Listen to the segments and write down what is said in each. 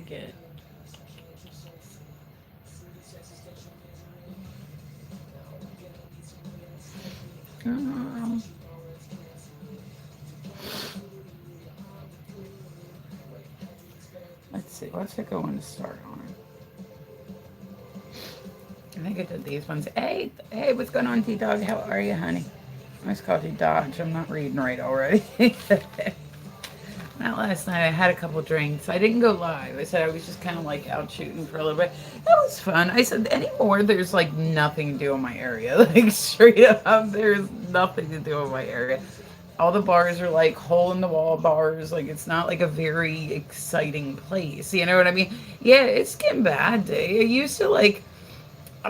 ticket. Um, let's see. What's it going to start on? I think I did these ones. Hey, what's going on, T-Dog? How are you, honey? I just called you Dodge. I'm not reading right already. Not last night. I had a couple drinks. I didn't go live. I said I was just kind of like out shooting for a little bit. That was fun. I said anymore. There's like nothing to do in my area. Like straight up, there's nothing to do in my area. All the bars are like hole in the wall bars. Like it's not like a very exciting place. You know what I mean? Yeah, it's getting bad. Day. I used to like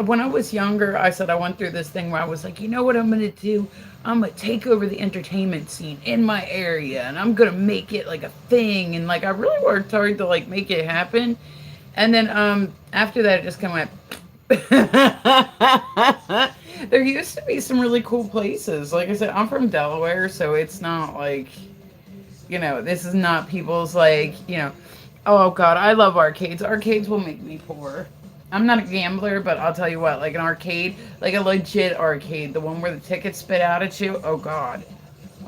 when I was younger, I said I went through this thing where I was like, you know what I'm gonna do? I'm gonna take over the entertainment scene in my area, and I'm gonna make it like a thing. And like I really worked hard to like make it happen. And then after that, it just kind of went. There used to be some really cool places. Like I said, I'm from Delaware, so it's not like this is not people's like Oh God, I love arcades. Arcades will make me poor. I'm not a gambler, but I'll tell you what, like an arcade, like a legit arcade, the one where the tickets spit out at you. Oh God.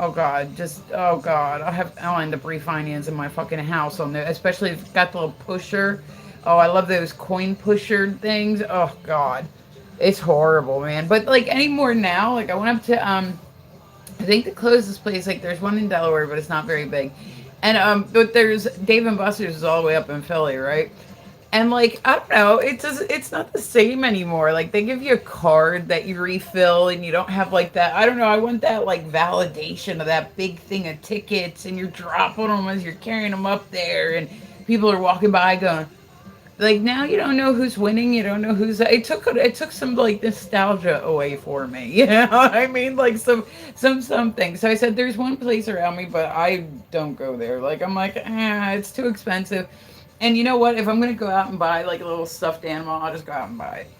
Oh God, just oh God. I'll end up refinancing my fucking house on there, especially if it's got the little pusher. Oh, I love those coin pusher things. Oh God. It's horrible, man. But like anymore now, like I went up to I think the closest place, like there's one in Delaware, but it's not very big. And but there's Dave and Buster's is all the way up in Philly, right? And like I don't know, it's not the same anymore. Like they give you a card that you refill, and you don't have like that. I don't know. I want that like validation of that big thing of tickets, and you're dropping them as you're carrying them up there, and people are walking by going, like now you don't know who's winning, you don't know who's it took some like nostalgia away for me. You know what I mean? Like something. So I said there's one place around me, but I don't go there. Like I'm like, it's too expensive. And you know what? If I'm gonna go out and buy like a little stuffed animal, I'll just go out and buy it.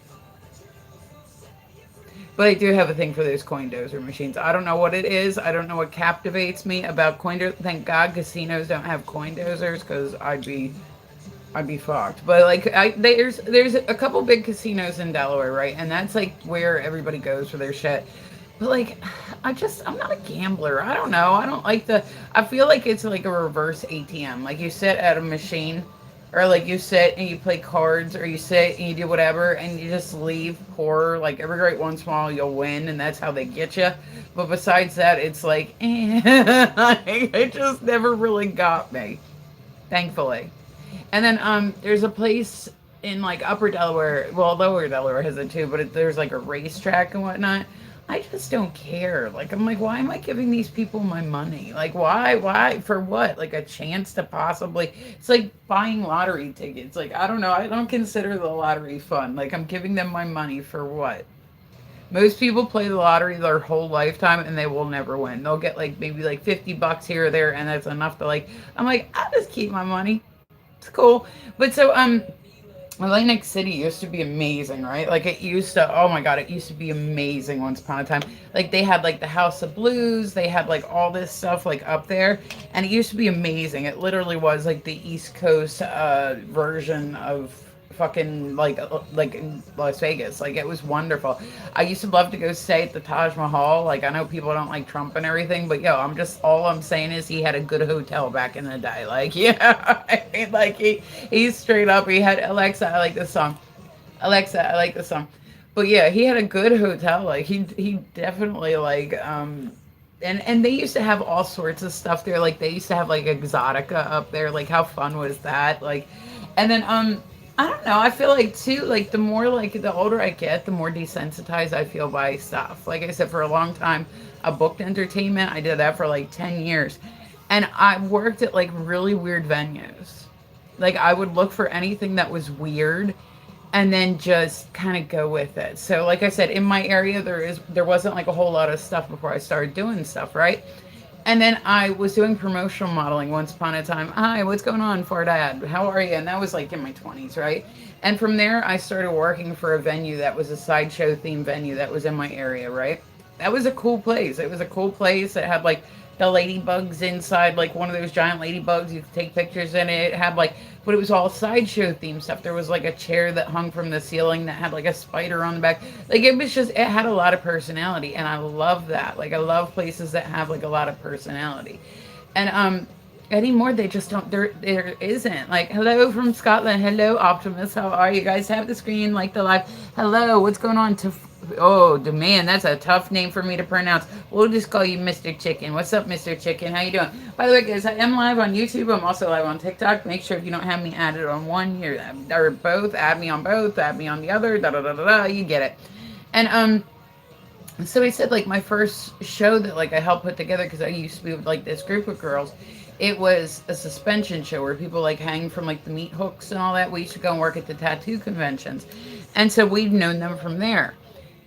But I do have a thing for those coin dozer machines. I don't know what it is. I don't know what captivates me about coin dozer. Thank God casinos don't have coin dozers because I'd be fucked. But like, there's a couple big casinos in Delaware, right? And that's like where everybody goes for their shit. But like, I'm not a gambler. I don't know. I don't like the. I feel like it's like a reverse ATM. Like you sit at a machine, or like you sit and you play cards, or you sit and you do whatever, and you just leave poor. Like every great once in a while you'll win, and that's how they get you. But besides that, it's like, it just never really got me. Thankfully. And then there's a place in like Upper Delaware. Well, Lower Delaware has it too, but there's like a racetrack and whatnot. I just don't care. Like I'm like, why am I giving these people my money? Like why for what? Like a chance to possibly. It's like buying lottery tickets. Like I don't know. I don't consider the lottery fun. Like I'm giving them my money for what? Most people play the lottery their whole lifetime and they will never win. They'll get like maybe like $50 here or there, and that's enough to like. I'm like, I'll just keep my money. It's cool. But so Atlantic City used to be amazing, right? Like it used to, oh my God, it used to be amazing once upon a time. Like they had like the House of Blues, they had like all this stuff like up there, and it used to be amazing. It literally was like the East Coast version of fucking like in Las Vegas. Like it was wonderful. I used to love to go stay at the Taj Mahal. Like I know people don't like Trump and everything, but yo, all I'm saying is he had a good hotel back in the day. Like yeah, I mean, like he's straight up. He had Alexa. I like this song. Alexa, I like this song. But yeah, he had a good hotel. Like he definitely like and they used to have all sorts of stuff there. Like they used to have like Exotica up there. Like how fun was that? Like, and then I don't know. I feel like too, like the more like the older I get, the more desensitized I feel by stuff. Like I said, for a long time, I booked entertainment. I did that for like 10 years. And I worked at like really weird venues. Like I would look for anything that was weird and then just kind of go with it. So like I said, in my area there wasn't like a whole lot of stuff before I started doing stuff, right? And then I was doing promotional modeling once upon a time. Hi, what's going on, Fardad? How are you? And that was like in my 20s, right? And from there, I started working for a venue that was a sideshow themed venue that was in my area, right? that was a cool place. It was a cool place. It had like the ladybugs inside, like one of those giant ladybugs. You could take pictures in it. It had like, but it was all sideshow themed stuff. There was like a chair that hung from the ceiling that had like a spider on the back. Like it was just, it had a lot of personality, and I love that. Like I love places that have like a lot of personality, and anymore they just don't. There isn't. Like hello from Scotland. Hello Optimus. How are you guys? Have the screen like the live. Hello. What's going on? Oh, man, that's a tough name for me to pronounce. We'll just call you Mr. Chicken. What's up, Mr. Chicken? How you doing? By the way, guys, I am live on YouTube. I'm also live on TikTok. Make sure if you don't have me added on one here or both, add me on both, add me on the other, da da da da da. You get it. And so I said like my first show that like I helped put together, because I used to be with like this group of girls. It was a suspension show where people like hang from like the meat hooks and all that. We used to go and work at the tattoo conventions, and so we've known them from there.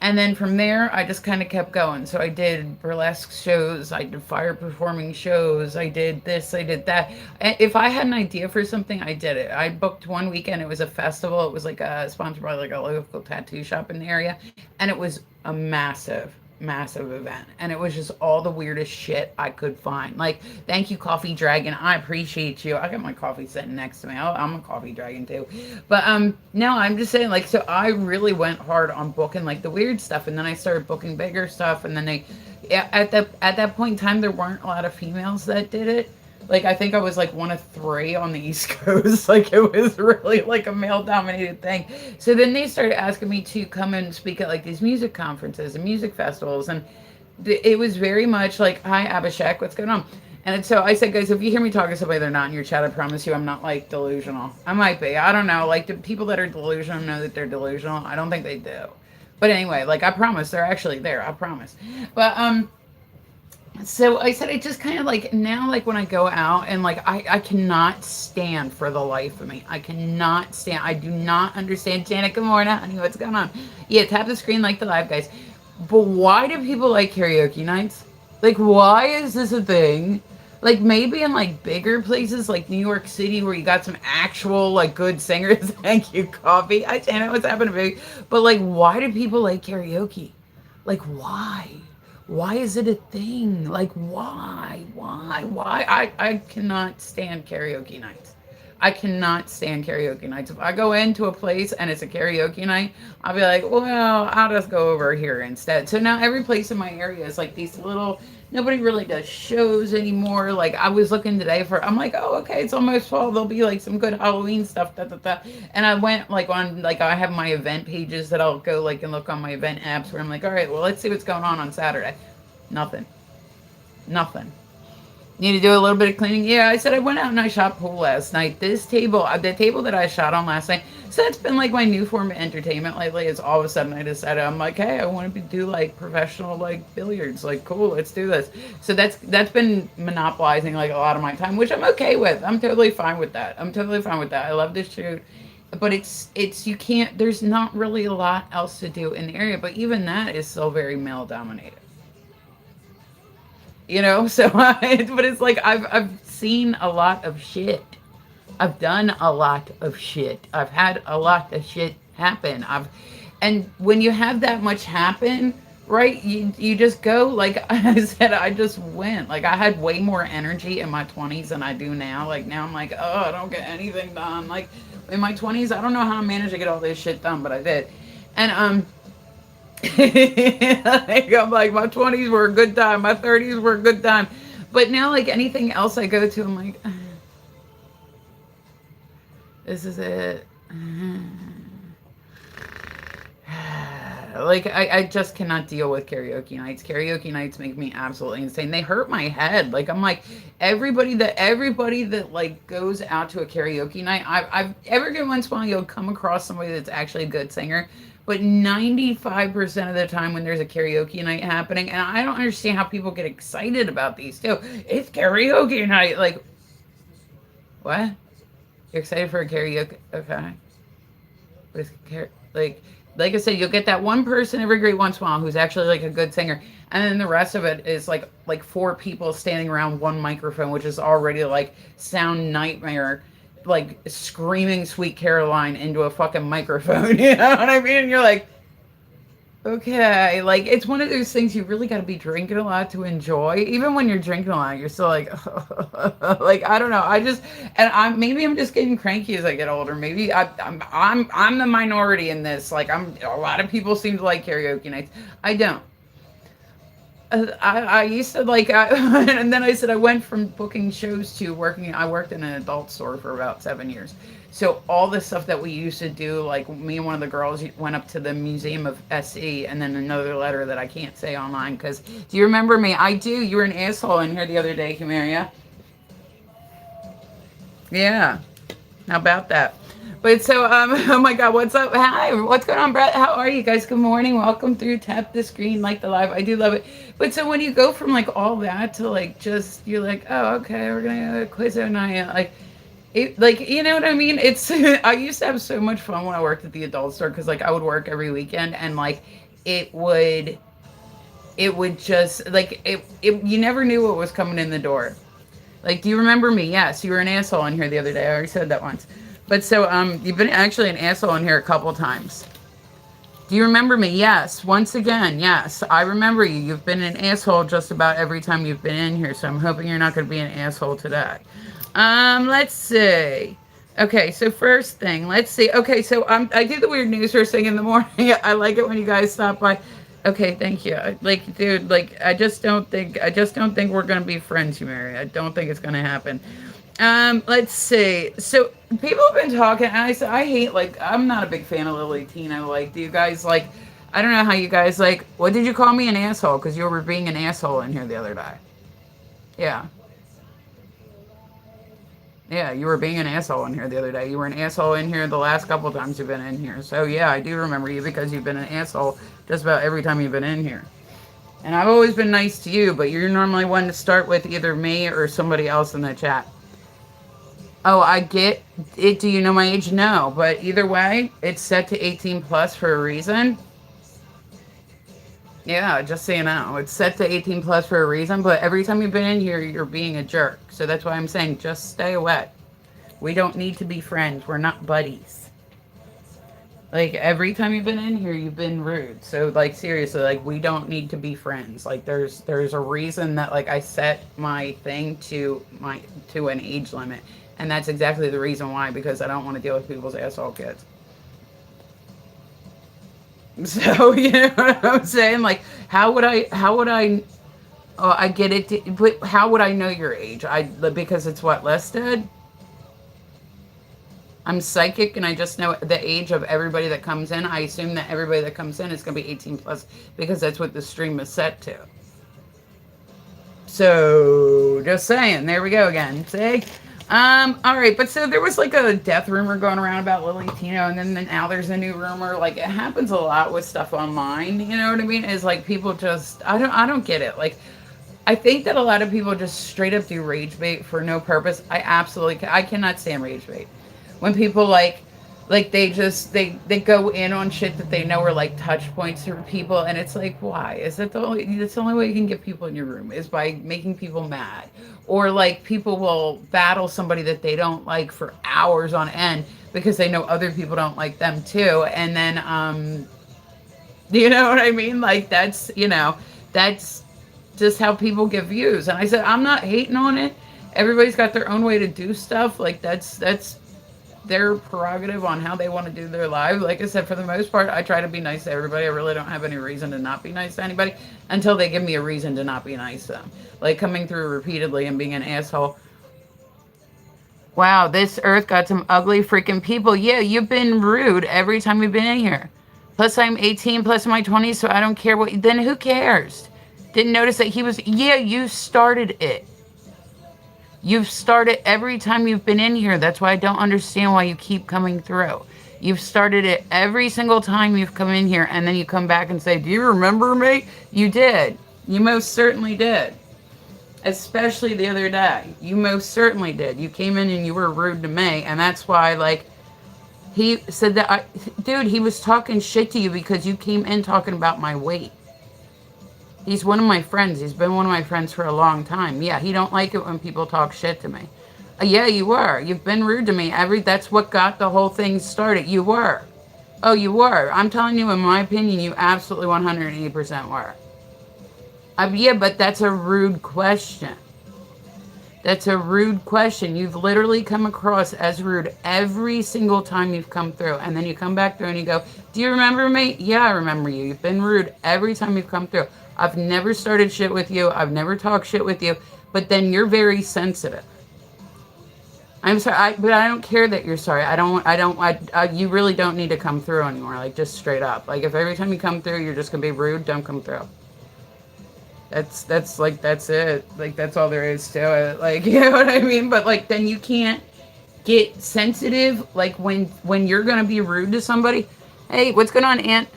And then from there, I just kind of kept going. So I did burlesque shows, I did fire performing shows, I did this, I did that. If I had an idea for something, I did it. I booked one weekend. It was a festival. It was like sponsored by like a local tattoo shop in the area, and it was a massive event, and it was just all the weirdest shit I could find. Like, thank you, Coffee Dragon. I appreciate you. I got my coffee sitting next to me. I'm a coffee dragon too. But no, I'm just saying, like, so I really went hard on booking like the weird stuff, and then I started booking bigger stuff, and then at that point in time there weren't a lot of females that did it. Like, I think I was like one of 3 on the East Coast. Like, it was really like a male-dominated thing. So then they started asking me to come and speak at like these music conferences and music festivals. And it was very much like, hi, Abhishek, what's going on? And so I said, guys, if you hear me talking to somebody they're not in your chat, I promise you I'm not like delusional. I might be. I don't know. Like, the people that are delusional know that they're delusional. I don't think they do. But anyway, like, I promise they're actually there. I promise. But, so I said, I just kind of like, now, like when I go out and like, I cannot stand for the life of me. I cannot stand. I do not understand. Janet, good morning, honey. What's going on? Yeah, tap the screen like the live, guys. But why do people like karaoke nights? Like, why is this a thing? Like, maybe in like bigger places like New York City where you got some actual like good singers. Thank you, Coffee. Hi, Janet. What's happening, baby? But like, why do people like karaoke? Like, why? Why is it a thing? Like, why? I cannot stand karaoke nights. I cannot stand karaoke nights. If I go into a place and it's a karaoke night, I'll be like, well, I'll just go over here instead. So now every place in my area is like these little, nobody really does shows anymore. Like, I was looking today I'm like, oh, okay, it's almost fall. There'll be like some good Halloween stuff, da, da, da. And I went like on, like, I have my event pages that I'll go like and look on my event apps where I'm like, all right, well, let's see what's going on Saturday. Nothing. Need to do a little bit of cleaning. Yeah, I said I went out and I shot pool last night. This table, the table that I shot on last night, so that's been like my new form of entertainment lately. Is all of a sudden I decided, I'm like, hey, I want to do like professional like billiards. Like, cool, let's do this. So that's been monopolizing like a lot of my time, which I'm okay with. I'm totally fine with that. I love to shoot. But it's you can't, there's not really a lot else to do in the area, but even that is still very male dominated. You know, so but it's like I've seen a lot of shit. I've done a lot of shit. I've had a lot of shit happen. And when you have that much happen, right, you just go, like I said, I just went. Like, I had way more energy in my 20s than I do now. Like, now I'm like, oh, I don't get anything done. Like, in my 20s, I don't know how I managed to get all this shit done, but I did. And I'm like, my 20s were a good time, my 30s were a good time, but now, like, anything else I go to, I'm like, this is it. Like, I just cannot deal with karaoke nights. Karaoke nights make me absolutely insane. They hurt my head. Like, I'm like, everybody that like goes out to a karaoke night, I've every once in a while you'll come across somebody that's actually a good singer. But 95% of the time when there's a karaoke night happening, and I don't understand how people get excited about these too. It's karaoke night. Like, what? You're excited for a karaoke? Okay. But it's like I said, you'll get that one person every great once in a while who's actually like a good singer. And then the rest of it is like 4 people standing around one microphone, which is already like sound nightmare. Like screaming Sweet Caroline into a fucking microphone, you know what I mean? And you're like, Okay, like it's one of those things you really got to be drinking a lot to enjoy. Even when you're drinking a lot, you're still like, like I don't know. I just and I'm just getting cranky as I get older. Maybe I'm the minority in this. Like I'm a lot of people seem to like karaoke nights. I don't. I used to like, and then I said I went from booking shows to working. I worked in an adult store for about 7 years. So all the stuff that we used to do, like me and one of the girls went up to the Museum of SE, and then another letter that I can't say online because do you remember me? I do. You were an asshole in here the other day, Humeria. Yeah. How about that? But so, oh my God, what's up? Hi, what's going on, Brett? How are you guys? Good morning. Welcome through. Tap the screen, like the live. I do love it. But so when you go from like all that to like just, you're like, oh, okay, we're gonna go to Quizzo night. Like you know what I mean? It's I used to have so much fun when I worked at the adult store because like I would work every weekend and like it would it would just like you never knew what was coming in the door. Like, do you remember me? Yes, you were an asshole in here the other day. I already said that once. But so, you've been actually an asshole in here a couple times. Do you remember me? Yes. Once again, yes. I remember you. You've been an asshole just about every time you've been in here. So I'm hoping you're not going to be an asshole today. Let's see. Okay, so first thing, let's see. Okay, so I do the weird news first thing in the morning. I like it when you guys stop by. Okay, thank you. Like, dude, like I just don't think we're gonna be friends, you Mary. I don't think it's gonna happen. Let's see. So people have been talking, and I said I hate like I'm not a big fan of Lily Tino. Like, do you guys like? I don't know how you guys like. What did you call me an asshole? Because you were being an asshole in here the other day. Yeah. Yeah, you were being an asshole in here the other day. You were an asshole in here the last couple times you've been in here. So yeah, I do remember you because you've been an asshole just about every time you've been in here. And I've always been nice to you, but you're normally one to start with either me or somebody else in the chat. Oh, I get it. Do you know my age? No, but either way, it's set to 18 plus for a reason. Yeah, just so you know, it's set to 18 plus for a reason, but every time you've been in here, you're being a jerk. So that's why I'm saying just stay away. We don't need to be friends. We're not buddies. Like every time you've been in here, you've been rude. So like seriously, like we don't need to be friends. Like there's a reason that like I set my thing to an age limit. And that's exactly the reason why, because I don't want to deal with people's asshole kids. So, you know what I'm saying? Like, oh, I get it, but how would I know your age? Because it's what listed? I'm psychic and I just know the age of everybody that comes in. I assume that everybody that comes in is going to be 18 plus because that's what the stream is set to. So, just saying. There we go again. See? All right, but so there was like a death rumor going around about Lily Tino, and then now there's a new rumor. Like it happens a lot with stuff online. You know what I mean? Is like people just I don't get it. Like I think that a lot of people just straight up do rage bait for no purpose. I cannot stand rage bait when people like they go in on shit that they know are like touch points for people, and it's like, why? Is that that's the only way you can get people in your room is by making people mad. Or like people will battle somebody that they don't like for hours on end because they know other people don't like them too. And then you know what I mean? Like that's just how people get views. And I said, I'm not hating on it. Everybody's got their own way to do stuff. Like that's their prerogative on how they want to do their life. Like I said, for the most part, I try to be nice to everybody. I really don't have any reason to not be nice to anybody until they give me a reason to not be nice to them. Like coming through repeatedly and being an asshole. Wow, this earth got some ugly freaking people. Yeah, you've been rude every time you've been in here. Plus I'm 18, plus my 20s, so I don't care what. Then who cares? Didn't notice that he was. Yeah, you started it. You've started every time you've been in here. That's why I don't understand why you keep coming through. You've started it every single time you've come in here, and then you come back and say, do you remember me? You did. You most certainly did. Especially the other day. You most certainly did. You came in and you were rude to me, and that's why, like, he said that, dude, he was talking shit to you because you came in talking about my weight. He's one of my friends. He's been one of my friends for a long time. Yeah, he don't like it when people talk shit to me. Yeah, you were. You've been rude to me. That's what got the whole thing started. You were. Oh, you were. I'm telling you, in my opinion, you absolutely 180% were. Yeah, but that's a rude question. That's a rude question. You've literally come across as rude every single time you've come through. And then you come back through and you go, do you remember me? Yeah, I remember you. You've been rude every time you've come through. I've never started shit with you. I've never talked shit with you. But then you're very sensitive. I'm sorry, but I don't care that you're sorry. You really don't need to come through anymore. Like, just straight up. Like, if every time you come through, you're just going to be rude, don't come through. That's it. Like, that's all there is to it. Like, you know what I mean? But like, then you can't get sensitive. Like, when you're gonna be rude to somebody. Hey, what's going on, Aunt?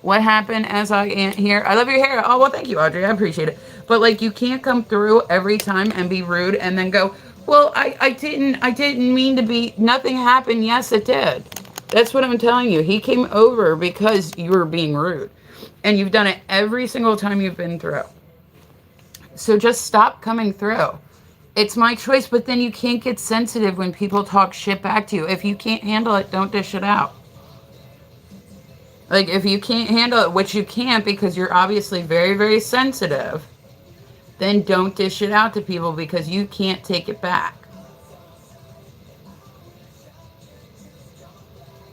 What happened as I Aunt here? I love your hair. Oh well, thank you, Audrey. I appreciate it. But like, you can't come through every time and be rude and then go, well, I didn't mean to be. Nothing happened. Yes, it did. That's what I'm telling you. He came over because you were being rude, and you've done it every single time you've been through. So just stop coming through. It's my choice, but then you can't get sensitive when people talk shit back to you. If you can't handle it, don't dish it out. Like, if you can't handle it, which you can't because you're obviously very, very sensitive, then don't dish it out to people because you can't take it back.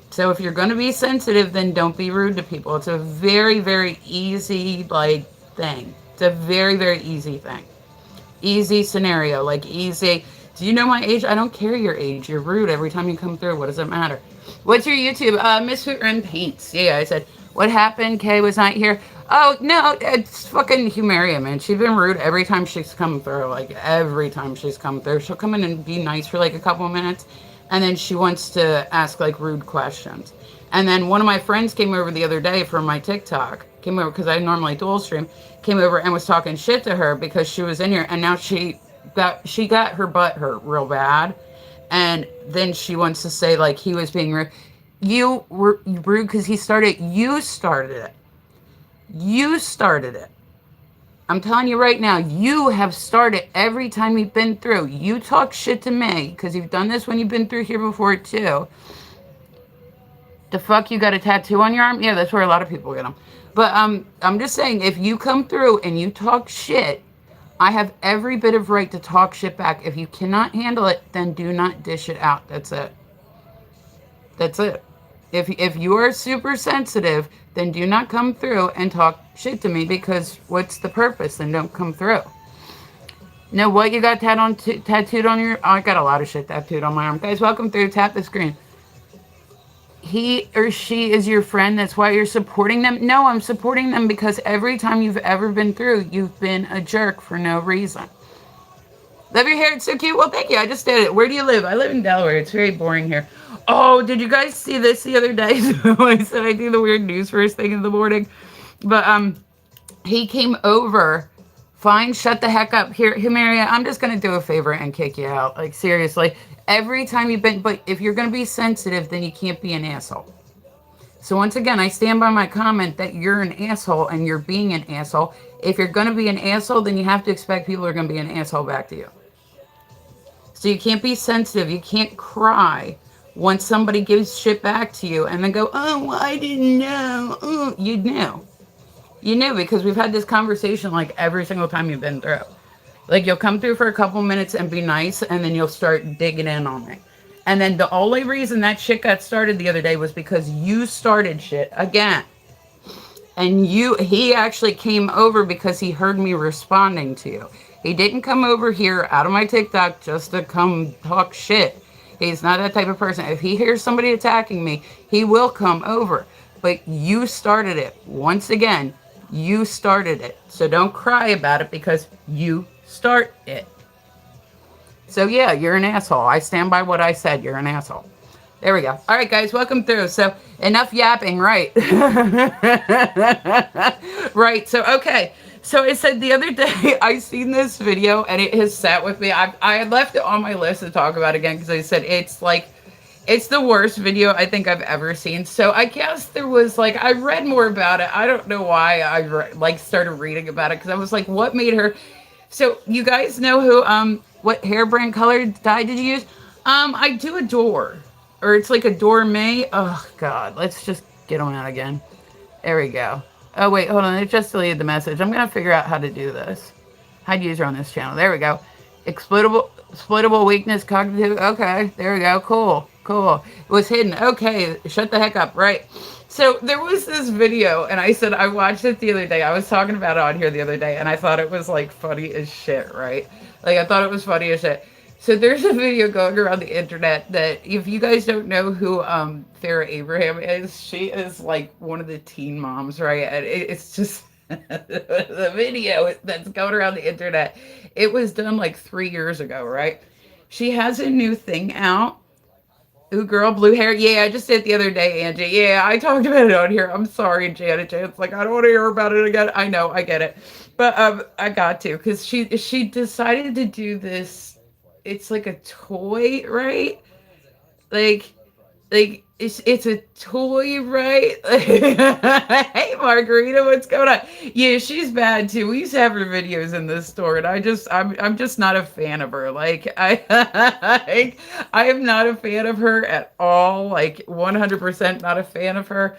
So if you're going to be sensitive, then don't be rude to people. It's a very, very easy, like, thing. It's a very, very easy thing. Easy scenario, like easy. Do you know my age? I don't care your age. You're rude every time you come through. What does it matter? What's your YouTube? Misfit Ren Paints. Yeah, I said, what happened? Kay was not here. Oh, no, it's fucking Humaria, man. She's been rude every time she's come through. Like, every time she's come through. She'll come in and be nice for like a couple of minutes. And then she wants to ask like rude questions. And then one of my friends came over the other day from my TikTok. Came over because I normally dual stream. Came over and was talking shit to her because she was in here. And now she got her butt hurt real bad. And then she wants to say like he was being rude. You were rude because you started it. You started it. I'm telling you right now, you have started every time you've been through. You talk shit to me because you've done this when you've been through here before too. The fuck, you got a tattoo on your arm? Yeah, that's where a lot of people get them. But I'm just saying, if you come through and you talk shit, I have every bit of right to talk shit back. If you cannot handle it, then do not dish it out. That's it. That's it. If you are super sensitive, then do not come through and talk shit to me because what's the purpose? Then don't come through. Know what you got tattooed on your... Oh, I got a lot of shit tattooed on my arm. Guys, welcome through. Tap the screen. He or she is your friend. That's why you're supporting them. No, I'm supporting them because every time you've ever been through, you've been a jerk for no reason. Love your hair. It's so cute. Well, thank you. I just did it. Where do you live? I live in Delaware. It's very boring here. Oh, did you guys see this the other day? I said I do the weird news first thing in the morning. But he came over. Fine, shut the heck up. Here, Humaria, I'm just going to do a favor and kick you out. Like, seriously. Every time you've been... But if you're going to be sensitive, then you can't be an asshole. So once again, I stand by my comment that you're an asshole and you're being an asshole. If you're going to be an asshole, then you have to expect people are going to be an asshole back to you. So you can't be sensitive. You can't cry once somebody gives shit back to you and then go, oh, well, I didn't know. Oh, you knew. You knew because we've had this conversation like every single time you've been through. Like you'll come through for a couple minutes and be nice and then you'll start digging in on me. And then the only reason that shit got started the other day was because you started shit again. And he actually came over because he heard me responding to you. He didn't come over here out of my TikTok just to come talk shit. He's not that type of person. If he hears somebody attacking me, he will come over. But you started it. Once again, you started it. So don't cry about it because you start it. So yeah, you're an asshole. I stand by what I said. You're an asshole. There we go. All right, guys, welcome through. So enough yapping, right? Right. So, okay. So I said the other day, I seen this video and it has sat with me. I had left it on my list to talk about again because I said it's the worst video I think I've ever seen. So I guess there was I read more about it. I don't know why I started reading about it because I was like, what made her... So you guys know who, what hair brand color dye did you use? I do Adore. or it's like a doormay. Oh God, let's just get them out again. There we go. Oh wait, hold on. It just deleted the message. I'm gonna figure out how to do this. Hide user on this channel. There we go. Exploitable weakness, cognitive. Okay, there we go. Cool, cool. It was hidden. Okay, shut the heck up. Right. So there was this video, and I said I watched it the other day. I was talking about it on here the other day, and I thought it was like funny as shit. Right. Like I thought it was funny as shit. So there's a video going around the internet that if you guys don't know who Farrah Abraham is, she is like one of the teen moms, right? And it's just the video that's going around the internet. It was done like 3 years ago, right? She has a new thing out. Ooh, girl, blue hair. Yeah, I just did it the other day, Angie. Yeah, I talked about it on here. I'm sorry, Janet. Janet's like, I don't want to hear about it again. I know, I get it. But I got to, because she decided to do this. It's like a toy, right? Like it's a toy, right? Hey Margarita, what's going on? Yeah, she's bad too. We used to have her videos in this store, and I'm just not a fan of her. Like I am not a fan of her at all. Like 100% not a fan of her.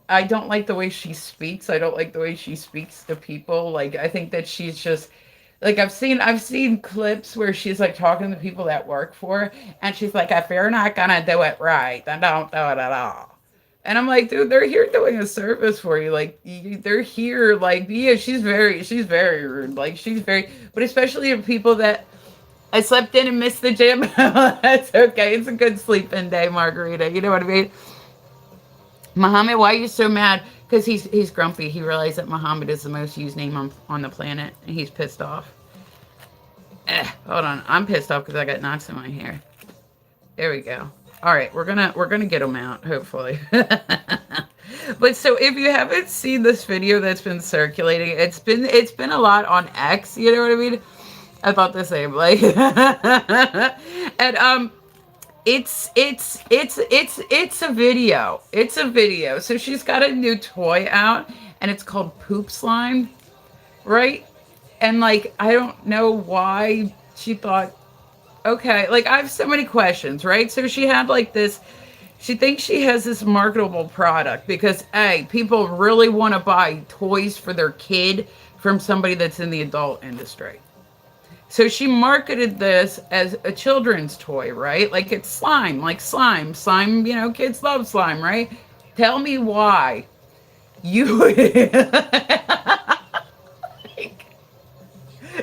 I don't like the way she speaks. I don't like the way she speaks to people. Like I think that she's just like I've seen clips where she's like talking to people that work for her, and she's like, if you're not gonna do it right, then don't do it at all. And I'm like, dude, they're here doing a service for you. Like they're here, like yeah, she's very rude. Like she's very, but especially to people that I slept in and missed the gym. That's okay. It's a good sleeping day, Margarita. You know what I mean? Muhammad, why are you so mad? Because he's grumpy. He realized that Muhammad is the most used name on the planet, and he's pissed off. Hold on, I'm pissed off because I got knots in my hair. There we go. All right, we're gonna get him out, hopefully. But so if you haven't seen this video that's been circulating, it's been a lot on X. You know what I mean? I thought the same. Like, and it's a video. It's a video. So she's got a new toy out, and it's called Poop Slime, right? And like I don't know why she thought, okay, like I have so many questions, right? So she had like this, she thinks she has this marketable product because A, people really want to buy toys for their kid from somebody that's in the adult industry. So she marketed this as a children's toy, right? Like it's slime, like slime. Slime, you know, kids love slime, right? Tell me why you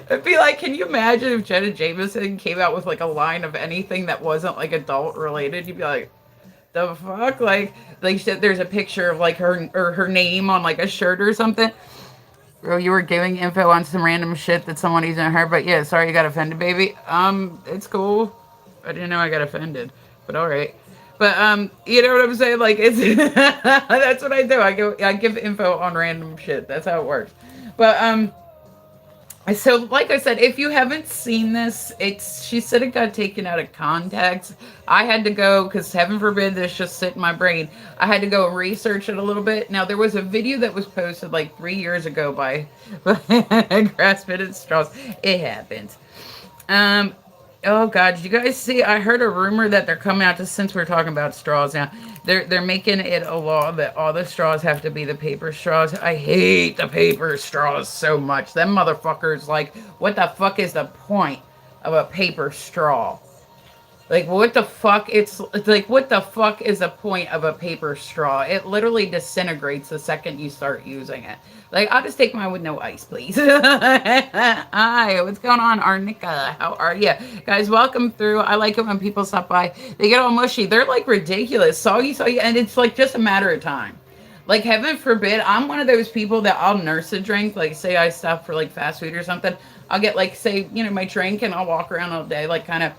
it'd be like, can you imagine if Jenna Jameson came out with like a line of anything that wasn't like adult related? You'd be like, the fuck? Like there's a picture of like her name on like a shirt or something. Bro, you were giving info on some random shit that someone isn't heard, but yeah, sorry you got offended, baby. It's cool. I didn't know I got offended, but all right. But you know what I'm saying? Like it's that's what I do. I give info on random shit. That's how it works. But so like I said, if you haven't seen this, she said it got taken out of context. I had to go, because heaven forbid this just sit in my brain. I had to go research it a little bit. Now there was a video that was posted like 3 years ago by Grasping at Straws. It happens. Oh God, did you guys see? I heard a rumor that they're coming out, since we're talking about straws now. They're making it a law that all the straws have to be the paper straws. I hate the paper straws so much. Them motherfuckers, like, what the fuck is the point of a paper straw? Like, what the fuck? It's like, what the fuck is the point of a paper straw? It literally disintegrates the second you start using it. Like, I'll just take mine with no ice, please. Hi, what's going on, Arnica? How are you? Guys, welcome through. I like it when people stop by. They get all mushy. They're, like, ridiculous. Soggy, and it's, like, just a matter of time. Like, heaven forbid, I'm one of those people that I'll nurse a drink. Like, say I stop for, like, fast food or something. I'll get, like, say, you know, my drink, and I'll walk around all day, like, kind of...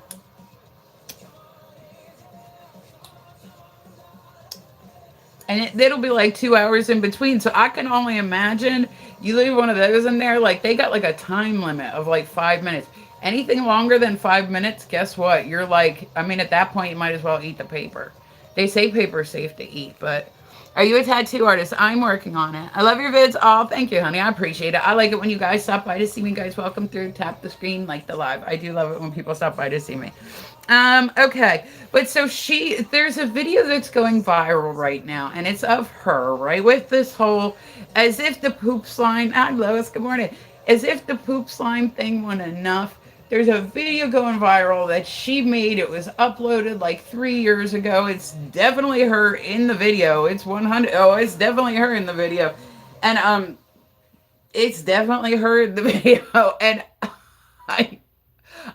And it'll be like 2 hours in between. So I can only imagine you leave one of those in there. Like they got like a time limit of like 5 minutes. Anything longer than 5 minutes, guess what? You're like, I mean, at that point, you might as well eat the paper. They say paper's safe to eat, but Are you a tattoo artist? I'm working on it. I love your vids. Oh, thank you, honey. I appreciate it. I like it when you guys stop by to see me. Guys, welcome through. Tap the screen, like the live. I do love it when people stop by to see me. Okay. But so there's a video that's going viral right now, and it's of her, right? With this whole, as if the poop slime, Lois, good morning. As if the poop slime thing wasn't enough. There's a video going viral that she made. It was uploaded like 3 years ago. It's definitely her in the video. It's 100. Oh, it's definitely her in the video. And it's definitely her in the video. And I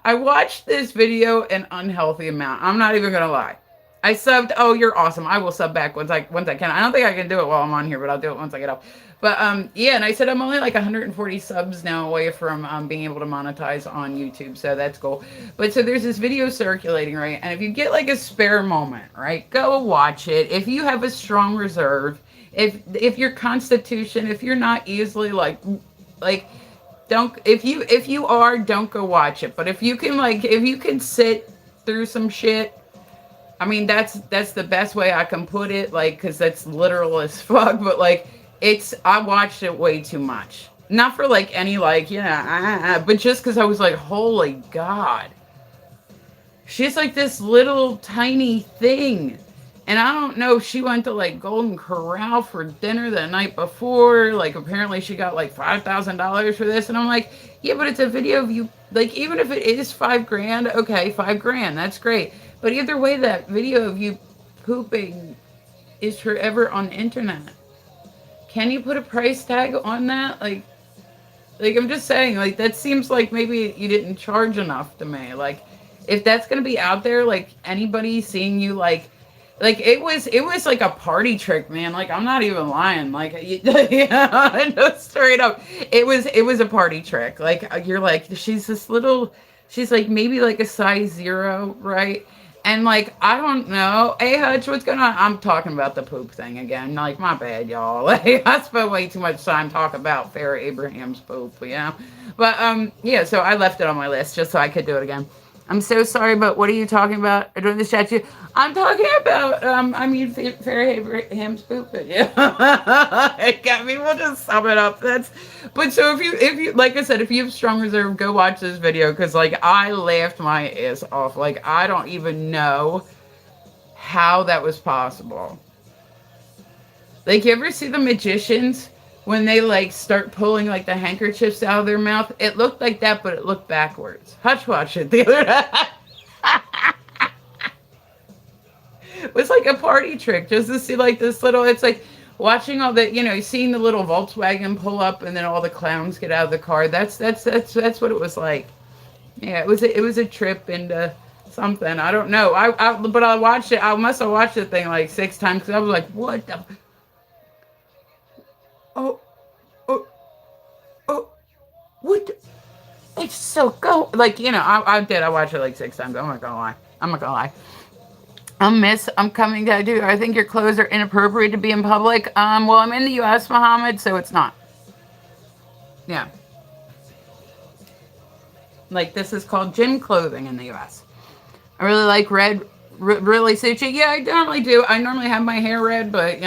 I watched this video an unhealthy amount. I'm not even gonna lie. I subbed. Oh, you're awesome. I will sub back once I can. I don't think I can do it while I'm on here, but I'll do it once I get off. But yeah, and I said I'm only like 140 subs now away from being able to monetize on YouTube, so that's cool. But so there's this video circulating, right? And if you get like a spare moment, right, go watch it. If you have a strong reserve, if your constitution, if you're not easily like don't if you are, don't go watch it. But if you can sit through some shit, I mean, that's the best way I can put it, like, because that's literal as fuck, but, like, I watched it way too much. Not for, like, any, like, but just because I was like, holy God. She's, like, this little tiny thing. And I don't know, she went to, like, Golden Corral for dinner the night before. Like, apparently she got, like, $5,000 for this. And I'm like, yeah, but it's a video of you, like, even if it is $5,000, okay, $5,000, that's great. But either way, that video of you pooping is forever on the internet. Can you put a price tag on that? Like I'm just saying, like, that seems like maybe you didn't charge enough to me. Like, if that's gonna be out there, like, anybody seeing you, like it was like a party trick, man. Like, I'm not even lying. Like, yeah, no, straight up, it was a party trick. Like, you're like, she's like maybe like a size 0, right? And, like, I don't know. Hey, Hutch, what's going on? I'm talking about the poop thing again. Like, my bad, y'all. Like, I spent way too much time talking about Farrah Abraham's poop, yeah. But, yeah, so I left it on my list just so I could do it again. I'm so sorry, but what are you talking about during the chat? I'm talking about, Farrah Abraham's poop. Yeah. I mean, we'll just sum it up. But so if you, like I said, if you have strong reserve, go watch this video. Cause like, I laughed my ass off. Like, I don't even know how that was possible. Like, you ever see the magicians when they like start pulling like the handkerchiefs out of their mouth? It looked like that, but it looked backwards. Hutch watched it the other night. It was like a party trick just to see like this little, it's like watching all the, seeing the little Volkswagen pull up and then all the clowns get out of the car. That's what it was like. Yeah, it was a trip into something. I don't know. But I watched it. I must have watched the thing like 6 times because I was like, what the? Oh, what? It's so go. Like, I did. I watched it like 6 times. I'm not gonna lie. I'm coming to do. I think your clothes are inappropriate to be in public. Well, I'm in the U.S., Muhammad, so it's not. Yeah. Like, this is called gym clothing in the U.S. I really like red. Really suits you. Yeah, I normally do. I normally have my hair red, but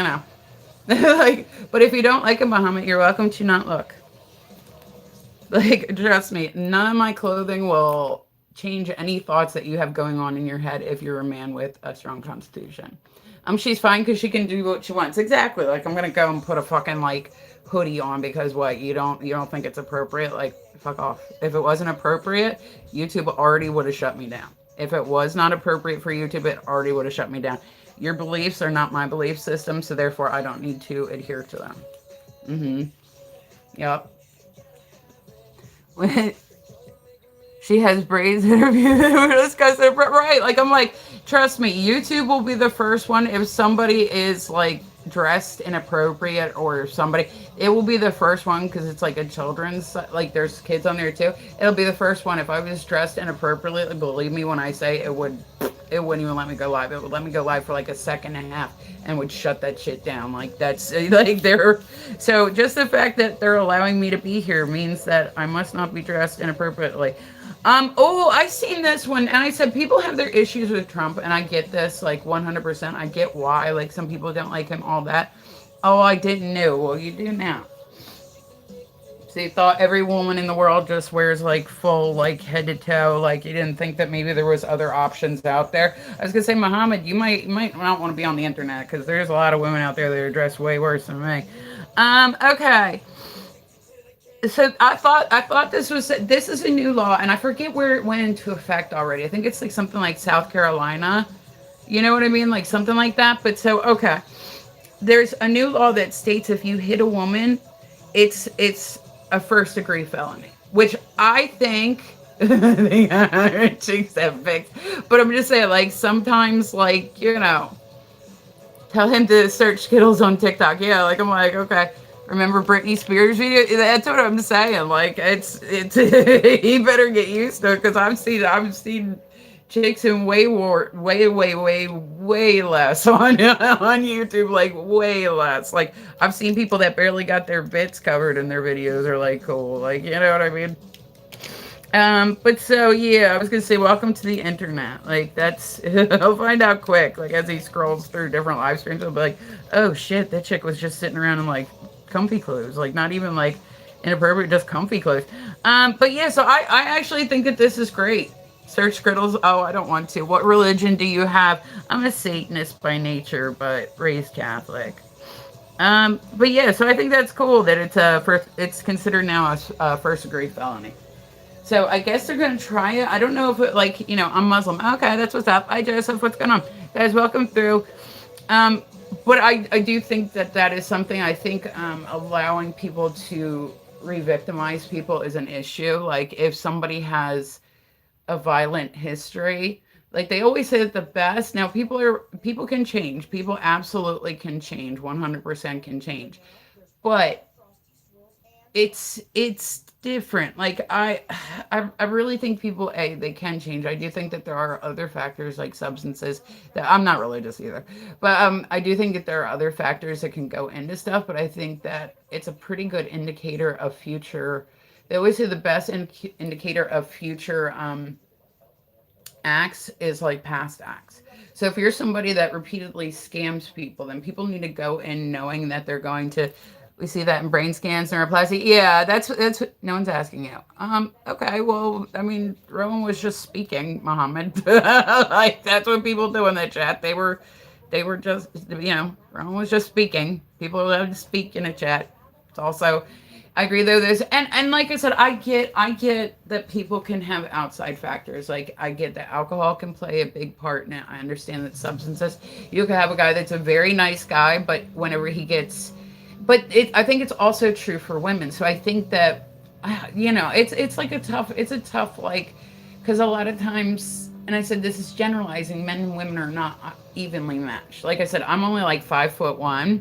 like, but if you don't like a Muhammad, you're welcome to not look. Like, trust me, none of my clothing will change any thoughts that you have going on in your head if you're a man with a strong constitution. She's fine because she can do what she wants. Exactly. Like, I'm gonna go and put a fucking like hoodie on because what, you don't think it's appropriate? Like, fuck off. If it wasn't appropriate, YouTube already would have shut me down. If it was not appropriate for YouTube, it already would have shut me down. Your beliefs are not my belief system, so therefore I don't need to adhere to them. Yep. She has braids interview that were discussed. Right. Like, I'm like, trust me, YouTube will be the first one. If somebody is like dressed inappropriate or somebody, it will be the first one because it's like a children's, like there's kids on there too. It'll be the first one. If I was dressed inappropriately, believe me when I say it wouldn't even let me go live. It would let me go live for like a second and a half and would shut that shit down. Like, that's like so just the fact that they're allowing me to be here means that I must not be dressed inappropriately. I seen this one, and I said people have their issues with Trump, and I get this, like, 100%. I get why, like, some people don't like him, all that. Oh, I didn't know. Well, you do now. So you thought every woman in the world just wears like full, like head to toe. Like you didn't think that maybe there was other options out there. I was gonna say, Muhammad, you might not want to be on the internet because there's a lot of women out there that are dressed way worse than me. Okay. So I thought this is a new law, and I forget where it went into effect already. I think it's like something like South Carolina. You know what I mean? Like something like that. But so okay, there's a new law that states if you hit a woman, it's a first degree felony, which I think chicks have fixed. But I'm just saying, like sometimes, like tell him to search Skittles on TikTok. Yeah, like I'm like, okay. Remember Britney Spears video? That's what I'm saying. Like it's he better get used to it because I've seen chicks in way less on YouTube, like way less. Like I've seen people that barely got their bits covered in their videos are like cool, like you know what I mean. But so yeah, I was gonna say welcome to the internet. Like that's he'll find out quick. Like as he scrolls through different live streams, he'll be like, oh shit, that chick was just sitting around in like comfy clothes, like not even like inappropriate, just comfy clothes. But yeah, so I actually think that this is great. Search Skittles. Oh, I don't want to. What religion do you have? I'm a Satanist by nature, but raised Catholic. But yeah, so I think that's cool that it's considered now a first degree felony. So I guess they're gonna try it. I don't know if it like I'm Muslim. Okay, that's what's up. Hi Joseph, what's going on, guys? Welcome through. But I do think that is something. I think allowing people to re-victimize people is an issue. Like if somebody has a violent history, like they always say that the best. Now people can change. People absolutely can change. 100% can change. But it's different. Like I really think people they can change. I do think that there are other factors like substances that I'm not religious either, but I do think that there are other factors that can go into stuff. But I think that it's a pretty good indicator of future. They always say the best indicator of future acts is like past acts. So if you're somebody that repeatedly scams people, then people need to go in knowing that they're going to. We see that in brain scans, neuroplasty. Yeah, that's no one's asking you. Okay, well, I mean, Rowan was just speaking, Muhammad. Like that's what people do in the chat. They were just Rowan was just speaking. People are allowed to speak in a chat. It's also I agree though. There's and like I said, I get that people can have outside factors. Like I get that alcohol can play a big part in it. I understand that substances. You could have a guy that's a very nice guy, but whenever he gets, I think it's also true for women. So I think that it's like a tough like because a lot of times. And I said this is generalizing. Men and women are not evenly matched. Like I said, I'm only like 5'1".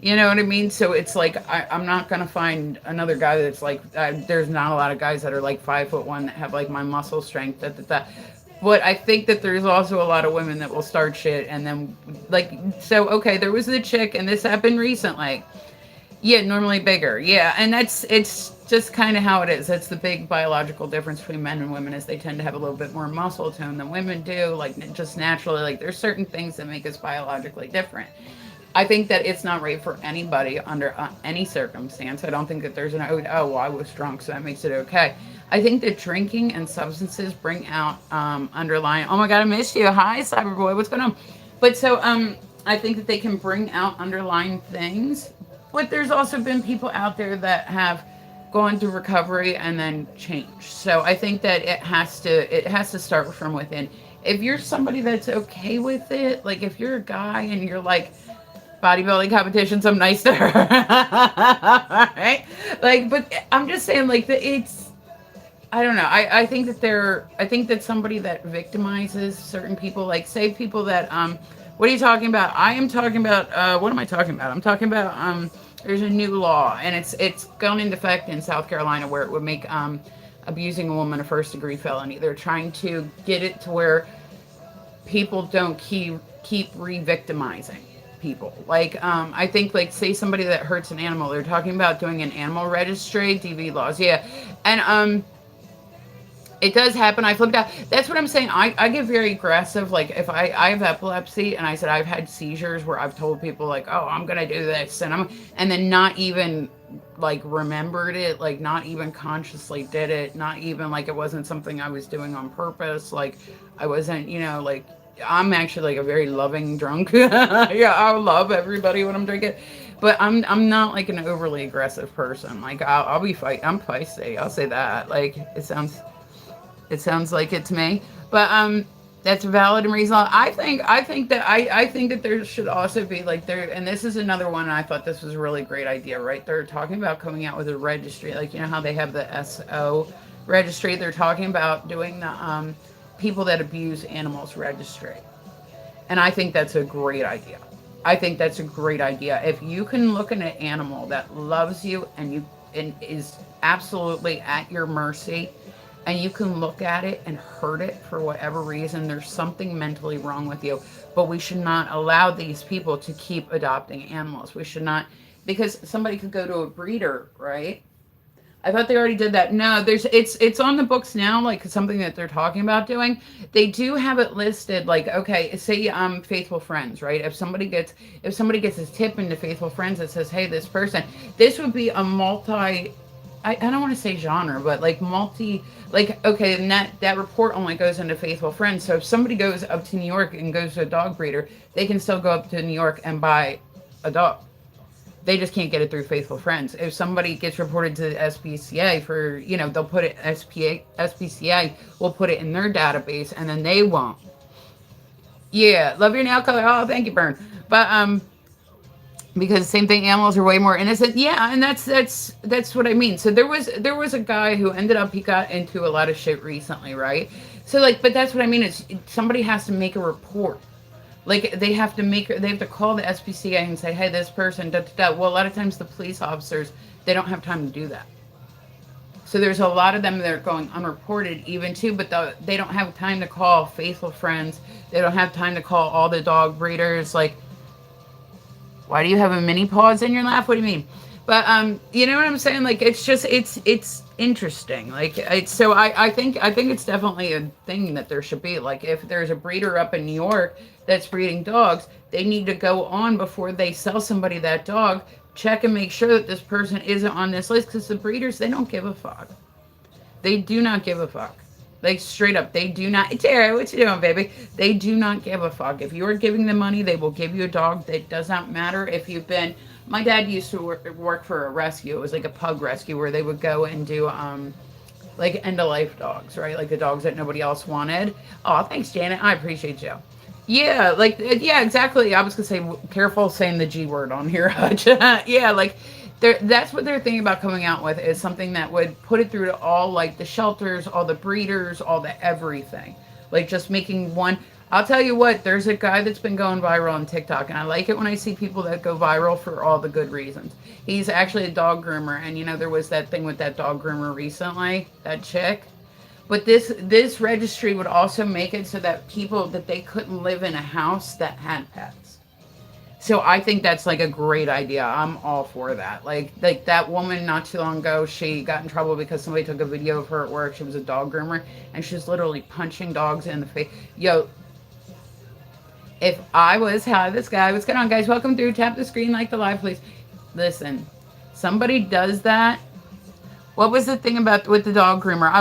You know what I mean? So it's like I'm not gonna find another guy that's like. There's not a lot of guys that are like 5'1" that have like my muscle strength. But I think that there's also a lot of women that will start shit and then like. So okay, there was the chick, and this happened recently. Yeah, normally bigger. Yeah, and it's just kind of how it is. That's the big biological difference between men and women is they tend to have a little bit more muscle tone than women do. Like just naturally, like there's certain things that make us biologically different. I think that it's not right for anybody under any circumstance. I don't think that there's well, I was drunk, so that makes it okay. I think that drinking and substances bring out underlying. Oh my God, I missed you. Hi, Cyberboy. What's going on? But so I think that they can bring out underlying things. But there's also been people out there that have gone through recovery and then changed. So I think that it has to start from within. If you're somebody that's okay with it, like if you're a guy and you're like bodybuilding competitions, I'm nice to her. Right? Like, but I'm just saying, like, I don't know. I think that somebody that victimizes certain people, like, say people that, what are you talking about? I am talking about, what am I talking about? I'm talking about, there's a new law, and it's gone into effect in South Carolina where it would make, abusing a woman a first degree felony. They're trying to get it to where people don't keep re-victimizing people. Like I think like say somebody that hurts an animal, they're talking about doing an animal registry, DV laws. Yeah. And It does happen. I flipped out. That's what I'm saying. I get very aggressive. Like if I have epilepsy and I said I've had seizures where I've told people like, oh, I'm gonna do this and then not even like remembered it, like not even consciously did it, not even like it wasn't something I was doing on purpose. Like I wasn't, like I'm actually like a very loving drunk. Yeah, I love everybody when I'm drinking. But I'm not like an overly aggressive person. Like I'll be fight. I'm feisty. I'll say that. Like it sounds like it to me, but that's valid and reasonable. I think that there should also be like there, and this is another one. And I thought this was a really great idea. Right, they're talking about coming out with a registry, like how they have the SO registry. They're talking about doing the people that abuse animals registry, and I think that's a great idea. I think that's a great idea. If you can look at an animal that loves you and is absolutely at your mercy, and you can look at it and hurt it for whatever reason, there's something mentally wrong with you. But we should not allow these people to keep adopting animals. We should not, because somebody could go to a breeder, right? I thought they already did that. No, it's on the books now, like something that they're talking about doing. They do have it listed, like, okay, say Faithful Friends, right? If somebody gets a tip into Faithful Friends that says, hey, this would be a multi, I don't want to say genre, but like multi, like, okay, and that report only goes into Faithful Friends. So if somebody goes up to New York and goes to a dog breeder, they can still go up to New York and buy a dog. They just can't get it through Faithful Friends. If somebody gets reported to the SPCA for, they'll put it, SPCA will put it in their database and then they won't. Yeah, love your nail color. Oh, thank you, Bern. But, because same thing, animals are way more innocent. Yeah, and that's what I mean. So there was a guy who he got into a lot of shit recently, right? So like, but that's what I mean, is somebody has to make a report. Like they have to call the SPCA and say, hey, this person, da, da, da. Well, a lot of times the police officers, they don't have time to do that. So there's a lot of them that are going unreported even too, but they don't have time to call Faithful Friends. They don't have time to call all the dog breeders. Like, why do you have a mini pause in your laugh? What do you mean? But you know what I'm saying? Like it's interesting. Like I think it's definitely a thing that there should be. Like if there's a breeder up in New York that's breeding dogs, they need to go on before they sell somebody that dog. Check and make sure that this person isn't on this list, because the breeders, they don't give a fuck. They do not give a fuck. Like straight up, they do not. Tara, what you doing, baby? They do not give a fuck. If you are giving them money, they will give you a dog. That does not matter if you've been. My dad used to work for a rescue. It was like a pug rescue where they would go and do like end of life dogs, right? Like the dogs that nobody else wanted. Oh, thanks, Janet. I appreciate you. Yeah, yeah, exactly. I was gonna say, careful saying the G word on here, Hutch. Yeah, like that's what they're thinking about coming out with, is something that would put it through to all, like, the shelters, all the breeders, all the everything. Like just making one. I'll tell you what, there's a guy that's been going viral on TikTok, and I like it when I see people that go viral for all the good reasons. He's actually a dog groomer, and there was that thing with that dog groomer recently, that chick. But this registry would also make it so that they couldn't live in a house that had pets. So I think that's like a great idea. I'm all for that. Like that woman not too long ago, she got in trouble because somebody took a video of her at work. She was a dog groomer, and she's literally punching dogs in the face. Yo, if I was, hi, this guy, what's going on, guys? Welcome through. Tap the screen, like the live, please. Listen, somebody does that. What was the thing about with the dog groomer?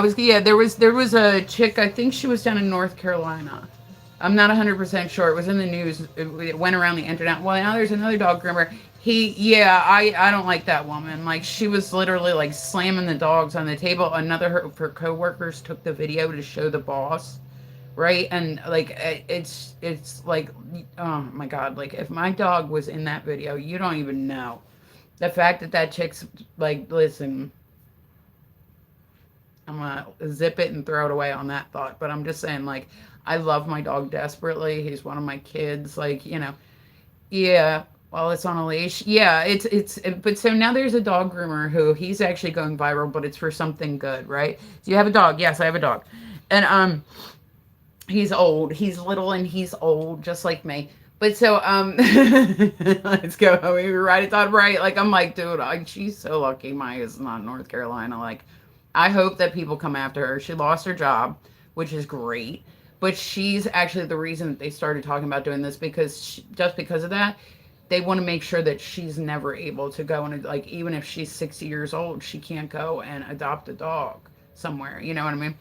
There was a chick, I think she was down in North Carolina. I'm not 100% sure. It was in the news. It went around the internet. Well, now there's another dog groomer. I don't like that woman. Like, she was literally like slamming the dogs on the table. Another of her coworkers took the video to show the boss. Right? And like, it's like, oh my God, like if my dog was in that video, you don't even know. The fact that chick's like, listen, I'm gonna zip it and throw it away on that thought. But I'm just saying, like, I love my dog desperately. He's one of my kids. Like, yeah, while it's on a leash. Yeah, but so now there's a dog groomer who he's actually going viral, but it's for something good, right? Do you have a dog? Yes, I have a dog. And he's old. He's little and he's old, just like me. But so let's go. We write it down right. Like, I'm like, dude, she's so lucky Maya's not North Carolina. Like, I hope that people come after her. She lost her job, which is great. But she's actually the reason that they started talking about doing this, because just because of that, they want to make sure that she's never able to go and, like, even if she's 60 years old, she can't go and adopt a dog somewhere. You know what I mean?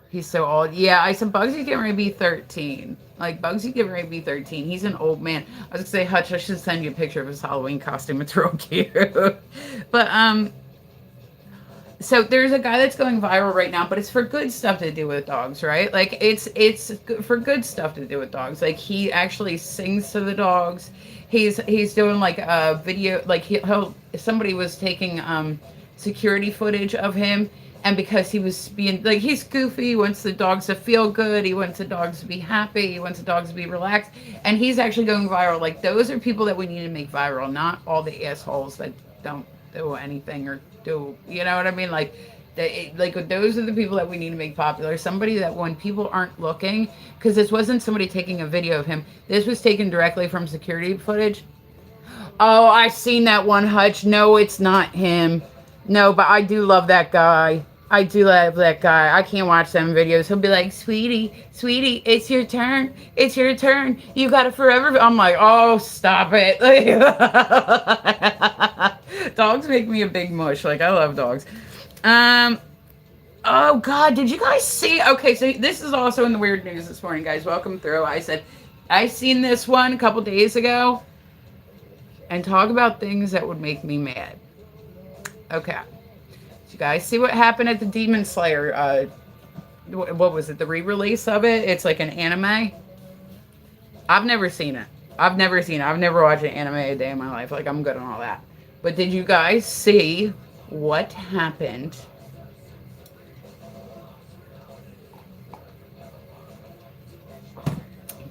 He's so old. Yeah, I said Bugsy's getting ready to be 13. Like, Bugsy getting ready to be 13. He's an old man. I was going to say, Hutch, I should send you a picture of his Halloween costume. It's real cute. But, so there's a guy that's going viral right now, but it's for good stuff to do with dogs, right? Like, it's for good stuff to do with dogs. Like, he actually sings to the dogs. He's doing like a video, like somebody was taking security footage of him, and because he was being like, he's goofy, he wants the dogs to feel good, he wants the dogs to be happy, he wants the dogs to be relaxed, and he's actually going viral. Like, those are people that we need to make viral, not all the assholes that don't do anything or do, you know what I mean? Like, like, those are the people that we need to make popular. Somebody that when people aren't looking, because this wasn't somebody taking a video of him, this was taken directly from security footage. Oh, I've seen that one, Hutch. No, it's not him. No, but I do love that guy. I do love that guy. I can't watch them videos. He'll be like, sweetie, it's your turn. It's your turn. You got it forever. I'm like, oh, stop it. Dogs make me a big mush. Like, I love dogs. Oh God, did you guys see? Okay, so this is also in the weird news this morning, guys. Welcome through. I said, I seen this one a couple days ago, and talk about things that would make me mad. Okay. Did you guys see what happened at the Demon Slayer? What was it? The re-release of it? It's like an anime. I've never seen it. I've never watched an anime a day in my life. Like, I'm good on all that. But did you guys see what happened?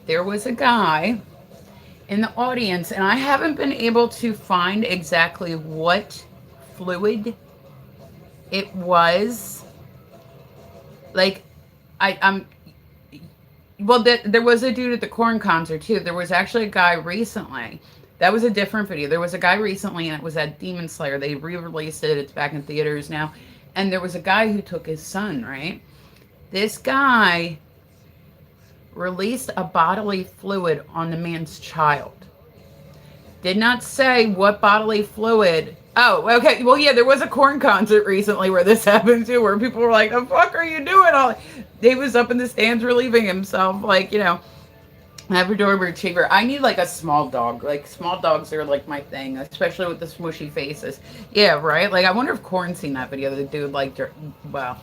There was a guy in the audience, and I haven't been able to find exactly what fluid it was. Like, well, there was a dude at the Korn concert too. There was actually a guy recently. That was a different video. There was a guy recently, and it was at Demon Slayer. They re-released it. It's back in theaters now. And there was a guy who took his son, right? This guy released a bodily fluid on the man's child. Did not say what bodily fluid. Oh, okay. Well, yeah, there was a Korn concert recently where this happened too, where people were like, the fuck are you doing? He was up in the stands relieving himself, like, you know, Labrador Retriever. I need like a small dog. Like, small dogs are like my thing, especially with the smushy faces. Yeah, right? Like, I wonder if Korn's seen that video. The dude, like, wow.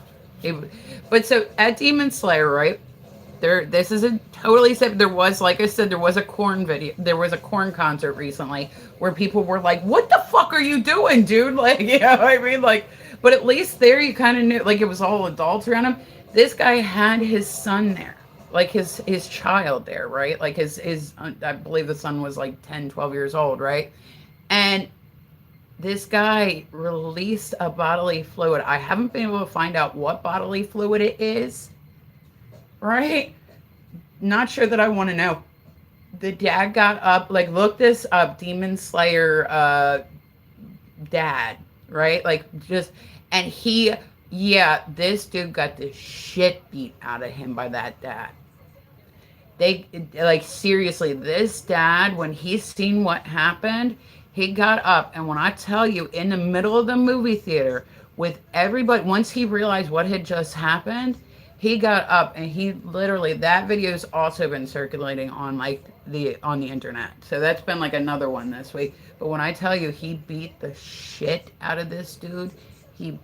But so at Demon Slayer, right? This is a totally separate. There was, like I said, there was a Korn video. There was a Korn concert recently where people were like, "What the fuck are you doing, dude?" Like, you know what I mean? Like, but at least there you kind of knew, like, it was all adults around him. This guy had his son there, like his child there, right? Like his I believe the son was like 10, 12 years old, right? And this guy released a bodily fluid. I haven't been able to find out what bodily fluid it is. Right? Not sure that I want to know. The dad got up, like, look this up, Demon Slayer dad, right? Like, just, and this dude got the shit beat out of him by that dad. They, like, seriously, this dad, when he seen what happened, he got up, and when I tell you, in the middle of the movie theater, with everybody, once he realized what had just happened, he got up and he literally, that video's also been circulating on on the internet. So that's been like another one this week. But when I tell you he beat the shit out of this dude, and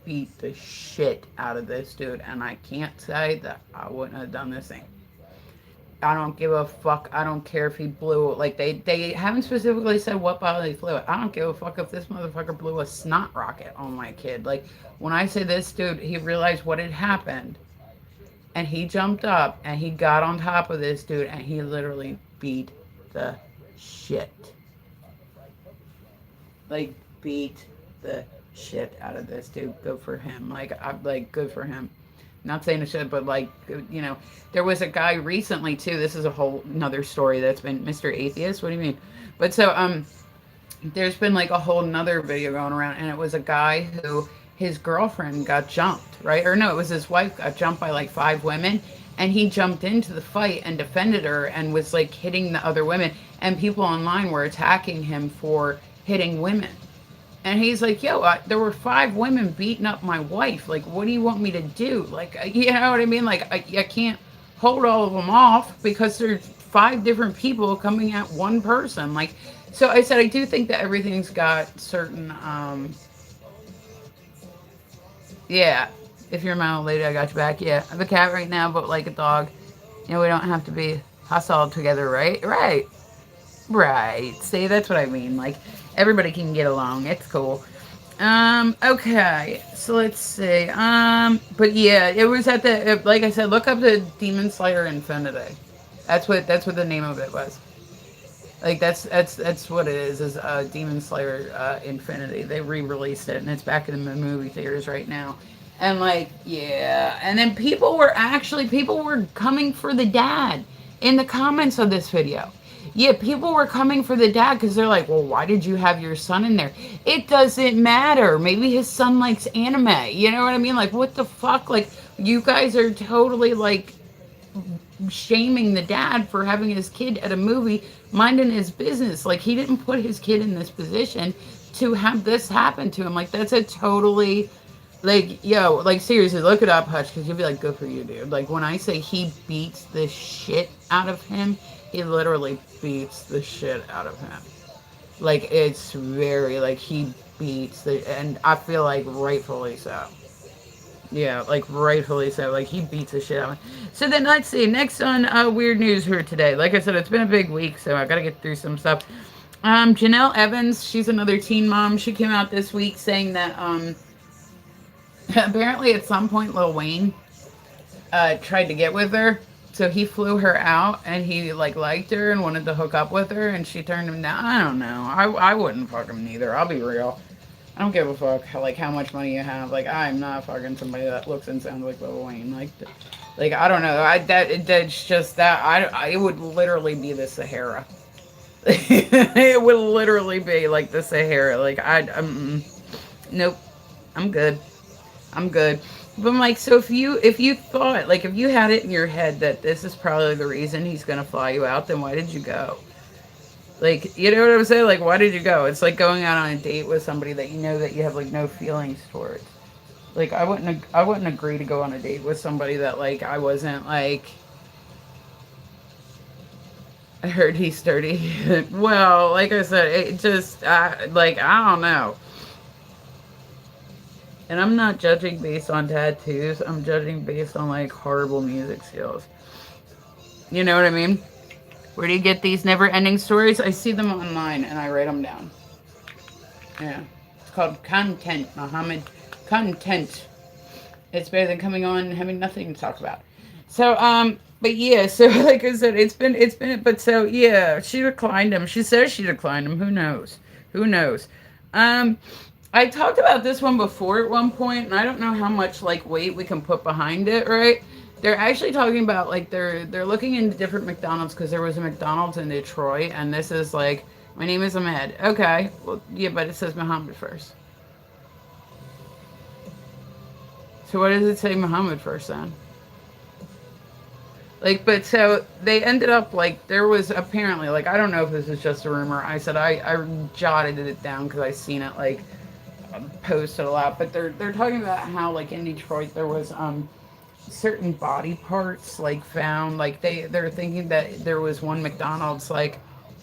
I can't say that I wouldn't have done this thing. I don't give a fuck. I don't care if he blew, like, they haven't specifically said what bodily fluid. I don't give a fuck if this motherfucker blew a snot rocket on my kid. Like, when I say this dude, he realized what had happened. And he jumped up and he got on top of this dude and he literally beat the shit. Like, beat the shit out of this dude. Good for him. Like, good for him. Not saying it should, but, like, you know, there was a guy recently too. This is a whole another story that's been Mr. Atheist. What do you mean? But so, there's been like a whole nother video going around, and it was a guy who his girlfriend got jumped, right? Or no, it was his wife got jumped by like 5 women, and he jumped into the fight and defended her and was like hitting the other women, and people online were attacking him for hitting women. And he's like, yo, there were 5 women beating up my wife. Like, what do you want me to do? Like, you know what I mean? Like, I can't hold all of them off because there's 5 different people coming at one person. Like, so I said, I do think that everything's got certain, yeah. If you're my old lady, I got your back. Yeah, I have a cat right now, but like a dog. You know, we don't have to be hostile together, right? Right. Right. See, that's what I mean. Like, everybody can get along. It's cool. Okay. So let's see. But yeah, it was at the, like I said, look up the Demon Slayer Infinity. That's what the name of it was. Like that's what it is Demon Slayer Infinity. They re-released it and it's back in the movie theaters right now. And like, yeah, and then people were coming for the dad in the comments of this video. Yeah, people were coming for the dad because they're like, well, why did you have your son in there? It doesn't matter. Maybe his son likes anime. You know what I mean? Like, what the fuck? Like, you guys are totally like shaming the dad for having his kid at a movie minding his business. Like, he didn't put his kid in this position to have this happen to him. Like, that's a totally, like, yo, like, seriously, look it up, Hutch, because you'll be like, good for you, dude. Like, when I say he beats the shit out of him, he literally beats the shit out of him. Like, it's very, like, he beats and I feel like rightfully so. Yeah, like rightfully so. Like he beats the shit out of me. So then let's see. Next on weird news here today. Like I said, it's been a big week, so I gotta get through some stuff. Janelle Evans, she's another teen mom. She came out this week saying that apparently at some point Lil Wayne tried to get with her. So he flew her out and he like liked her and wanted to hook up with her and she turned him down. I don't know. I wouldn't fuck him neither. I'll be real. I don't give a fuck like how much money you have. Like I'm not fucking somebody that looks and sounds like Lil Wayne. Like I don't know. That's just that. It would literally be the Sahara. It would literally be like the Sahara. Like nope. I'm good. I'm good. But I'm like, so if you thought like if you had it in your head that this is probably the reason he's gonna fly you out, then why did you go? Like, you know what I'm saying? Like, why did you go? It's like going out on a date with somebody that you know that you have like no feelings towards. Like, I wouldn't agree to go on a date with somebody that like I wasn't like. I heard he's 30. Well, like I said, it just like I don't know. And I'm not judging based on tattoos. I'm judging based on like horrible music skills. You know what I mean? Where do you get these never-ending stories? I see them online and I write them down. Yeah. It's called content, Muhammad. Content. It's better than coming on and having nothing to talk about. So, but yeah, so like I said, but so yeah, she declined him. She says she declined him. Who knows? Who knows? I talked about this one before at one point, and I don't know how much like weight we can put behind it, right? They're actually talking about like they're looking into different McDonald's because there was a McDonald's in Detroit, and this is like my name is Ahmed. Okay, well yeah, but it says Muhammad first. So what does it say Muhammad first then? Like, but so they ended up like there was apparently like I don't know if this is just a rumor. I said I jotted it down because I seen it like posted a lot, but they're talking about how like in Detroit there was certain body parts like found like they're thinking that there was one McDonald's like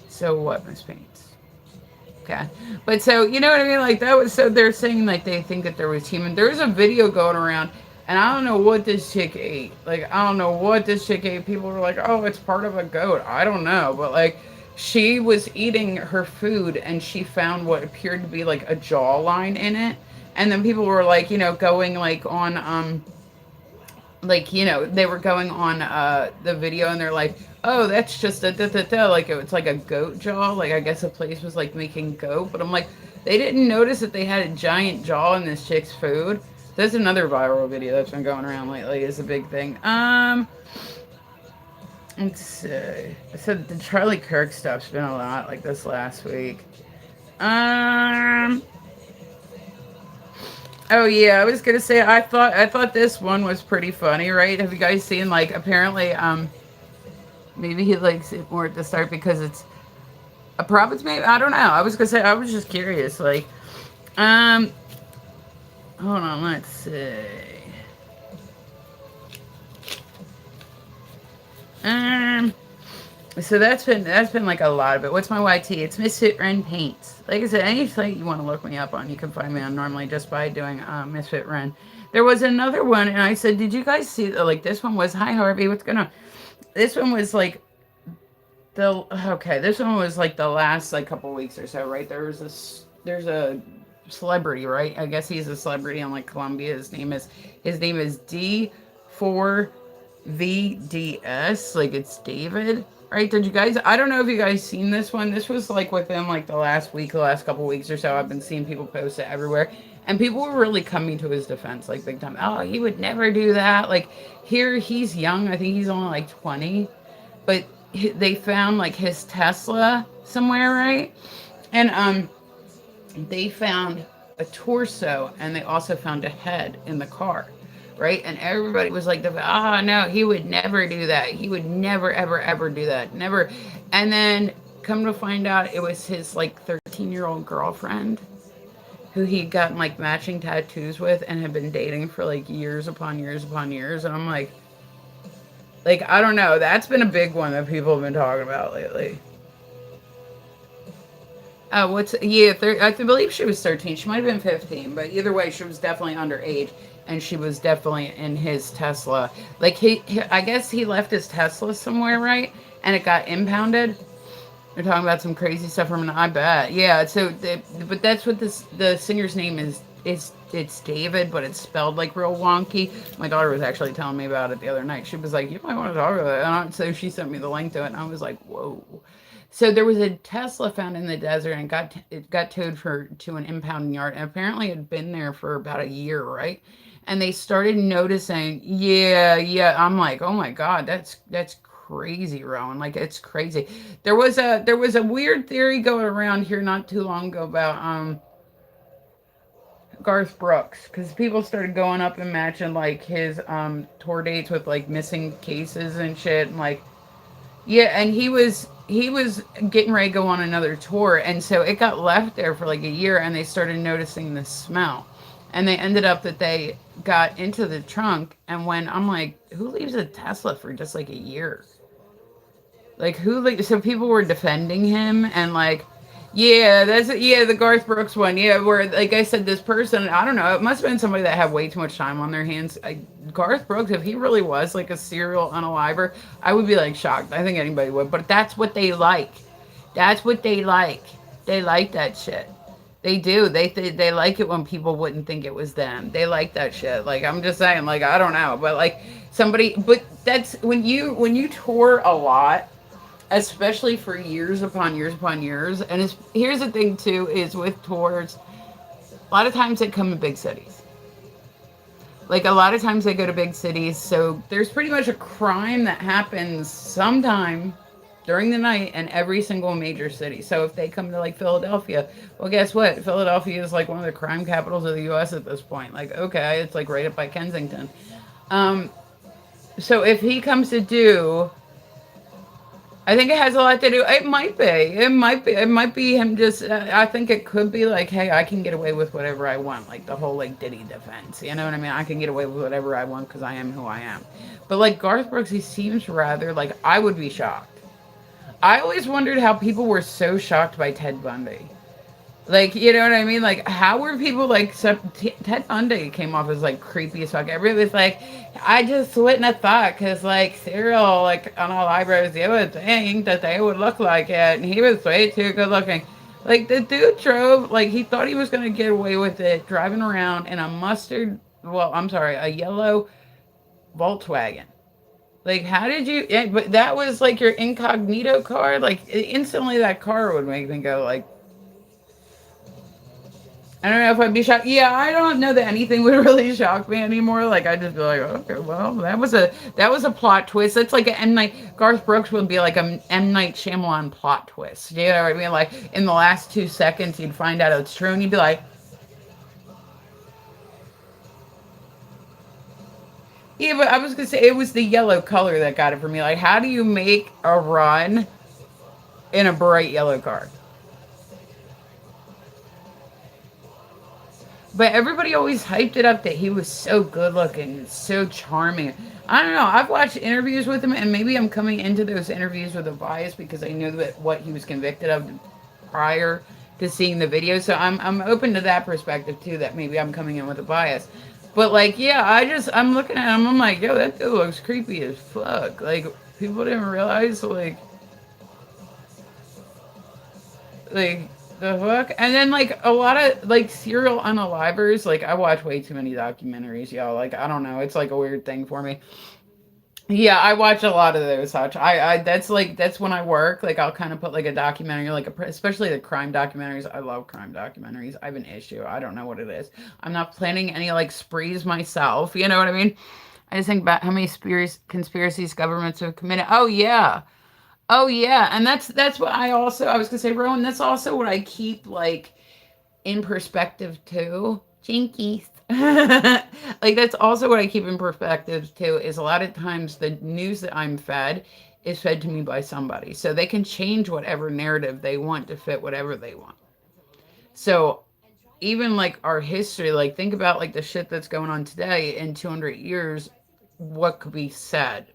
so what Miss Paints okay but so you know what I mean like that was so they're saying like they think that there was human there's a video going around and I don't know what this chick ate like I don't know what this chick ate people were like oh it's part of a goat I don't know but like she was eating her food and she found what appeared to be like a jawline in it and then people were like you know going like on like you know they were going on the video and they're like oh that's just a da-da-da like it's like a goat jaw like I guess the place was like making goat but I'm like they didn't notice that they had a giant jaw in this chick's food. That's another viral video that's been going around lately is a big thing. Let's see. I said the Charlie Kirk stuff's been a lot like this last week. Oh yeah, I was gonna say I thought this one was pretty funny, right? Have you guys seen like apparently maybe he likes it more at the start because it's a province maybe I don't know. I was gonna say I was just curious like um hold on, let's see. Um so that's been like a lot of it. What's my YT? It's Misfit Ren Paints. Like I said, any site you want to look me up on, you can find me on normally just by doing Misfit Ren. There was another one, and I said, "Did you guys see?" Like this one was, "Hi Harvey, what's going on?" This one was like the okay. This one was like the last like couple weeks or so, right? There's a celebrity, right? I guess he's a celebrity in like Colombia. His name is D4VDS. Like it's David. Right? Did you guys? I don't know if you guys seen this one. This was like within like the last week, the last couple weeks or so. I've been seeing people post it everywhere, and people were really coming to his defense, like big time. Oh, he would never do that. Like here, he's young. I think he's only like 20, but they found like his Tesla somewhere, right? And they found a torso and they also found a head in the car, right? And everybody was like, "Ah, no, he would never do that. He would never, ever, ever do that. Never." And then come to find out, it was his like 13-year-old girlfriend who he'd gotten like matching tattoos with and had been dating for like years upon years upon years. And I'm like I don't know. That's been a big one that people have been talking about lately. What's yeah? I believe she was 13. She might have been 15, but either way, she was definitely underage, and she was definitely in his Tesla. Like I guess he left his Tesla somewhere, right? And it got impounded. They're talking about some crazy stuff from an. I bet, yeah. But that's what the singer's name is. It's David, but it's spelled like real wonky. My daughter was actually telling me about it the other night. She was like, "You might want to talk about it." So she sent me the link to it, and I was like, "Whoa." So there was a Tesla found in the desert, and it got towed to an impounding yard, and apparently it had been there for about a year, right? And they started noticing, yeah, yeah. I'm like, oh my god, that's crazy, Rowan. Like it's crazy. There was a weird theory going around here not too long ago about Garth Brooks because people started going up and matching like his tour dates with like missing cases and shit, and like yeah, and he was getting ready to go on another tour, and so it got left there for like a year, and they started noticing the smell, and they ended up that they got into the trunk, and when I'm like, who leaves a Tesla for just like a year? Like who? Like so people were defending him, and like, yeah, yeah the Garth Brooks one, yeah, where like I said, this person, I don't know, it must have been somebody that had way too much time on their hands. Garth Brooks, if he really was like a serial unaliver, I would be like shocked. I think anybody would, but that's what they like. That's what they like. They like that shit. They do. They like it when people wouldn't think it was them. They like that shit. Like I'm just saying. Like I don't know, but like somebody. But that's when you tour a lot, especially for years upon years upon years. And here's the thing too: is with tours, a lot of times they come in big cities. Like a lot of times they go to big cities, so there's pretty much a crime that happens sometime during the night in every single major city. So if they come to like Philadelphia, well, guess what? Philadelphia is like one of the crime capitals of the U.S. at this point. Like, okay, it's like right up by Kensington. Um, so if he comes to do, I think it has a lot to do. It might be. It might be. It might be him just. I think it could be like, hey, I can get away with whatever I want. Like the whole like Diddy defense. You know what I mean? I can get away with whatever I want because I am who I am. But like Garth Brooks, he seems rather like I would be shocked. I always wondered how people were so shocked by Ted Bundy. Like, you know what I mean? Like, how were people like, Ted Bundy came off as like creepy as fuck. Everybody was like, I just wouldn't have thought, because like, Cyril, like, on all eyebrows, you would think that they would look like it. And he was way too good looking. Like, the dude drove, like, he thought he was going to get away with it driving around in a a yellow Volkswagen. Like, how did you? Yeah, but that was like your incognito car. Like, instantly, that car would make me go like, I don't know if I'd be shocked. Yeah, I don't know that anything would really shock me anymore. Like, I'd just be like, okay, well, that was a plot twist. That's like an M Night. Garth Brooks would be like a M Night Shyamalan plot twist. You know what I mean? Like, in the last 2 seconds, you'd find out it's true, and you'd be like, Yeah, but I was gonna say it was the yellow color that got it for me. Like, how do you make a run in a bright yellow car? But everybody always hyped it up that he was so good looking, so charming. I don't know. I've watched interviews with him, and maybe I'm coming into those interviews with a bias because I know that what he was convicted of prior to seeing the video. So I'm open to that perspective too. That maybe I'm coming in with a bias. But like, yeah, I'm looking at him. I'm like, yo, that dude looks creepy as fuck. Like people didn't realize like the fuck. And then like a lot of like serial unalivers. Like I watch way too many documentaries, y'all. Like I don't know. It's like a weird thing for me. Yeah, I watch a lot of those. Such I that's like that's when I work. Like I'll kind of put like a documentary, like especially the crime documentaries. I love crime documentaries. I have an issue. I don't know what it is. I'm not planning any like sprees myself. You know what I mean? I just think about how many conspiracies governments have committed. Oh yeah, oh yeah, and that's what I was gonna say, Rowan. That's also what I keep like in perspective too. Jinkies. Like that's also what I keep in perspective too is a lot of times the news that I'm fed is fed to me by somebody. So they can change whatever narrative they want to fit whatever they want. So even like our history, like think about like the shit that's going on today in 200 years, what could be said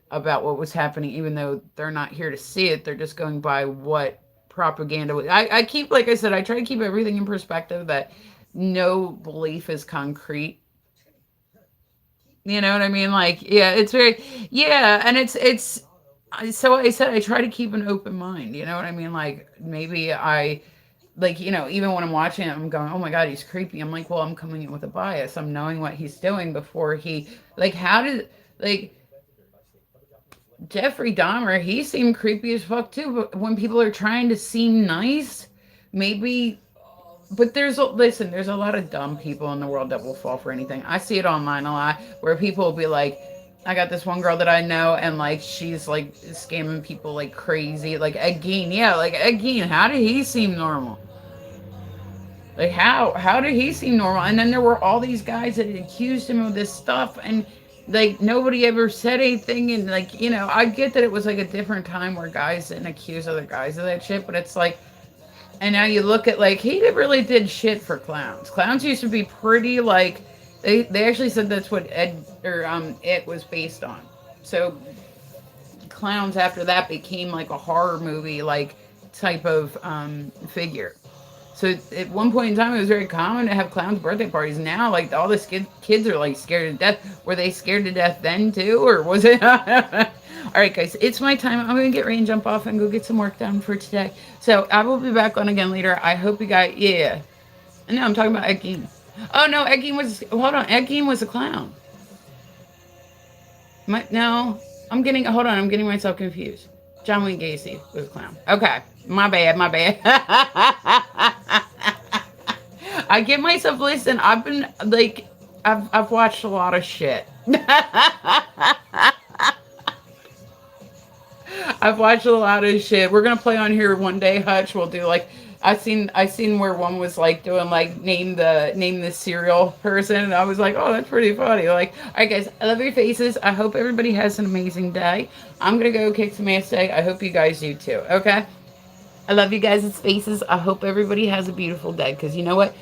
about what was happening, even though they're not here to see it, they're just going by what propaganda was. I keep, like I said, I try to keep everything in perspective that no belief is concrete. You know what I mean? Like, yeah, it's very, yeah, and so I said I try to keep an open mind. You know what I mean? Like, maybe like, even when I'm watching it, I'm going, oh my God, he's creepy. I'm like, well, I'm coming in with a bias. I'm knowing what he's doing before like, like, Jeffrey Dahmer, he seemed creepy as fuck too. But when people are trying to seem nice, maybe. But listen, there's a lot of dumb people in the world that will fall for anything. I see it online a lot where people will be like, I got this one girl that I know, and like she's like scamming people like crazy. Like Ed Gein, yeah, like Ed Gein. How did he seem normal? Like how did he seem normal? And then there were all these guys that accused him of this stuff, and like nobody ever said anything. And like I get that it was like a different time where guys didn't accuse other guys of that shit, but it's like, and now you look at like he really did shit for clowns. Clowns used to be pretty like they actually said that's what it was based on. So clowns after that became like a horror movie like type of figure. So at one point in time, it was very common to have clowns' birthday parties. Now, like all the kids are like scared to death. Were they scared to death then too, or was it? All right, guys, it's my time. I'm gonna get ready and jump off and go get some work done for today. So I will be back on again later. I hope you guys. Yeah. No, I'm talking about Ed Gein. Oh no, Ed Gein was. Hold on, Ed Gein was a clown. No, I'm getting. Hold on, I'm getting myself confused. John Wayne Gacy was a clown. Okay, my bad, my bad. I get myself. Listen, I've been like, I've watched a lot of shit. I've watched a lot of shit. We're gonna play on here one day, Hutch. We'll do like I seen where one was like doing like name the cereal person, and I was like, oh, that's pretty funny. Like, all right, guys, I love your faces. I hope everybody has an amazing day. I'm gonna go kick some ass today. I hope you guys do too. Okay. I love you guys' faces. I hope everybody has a beautiful day. Because you know what?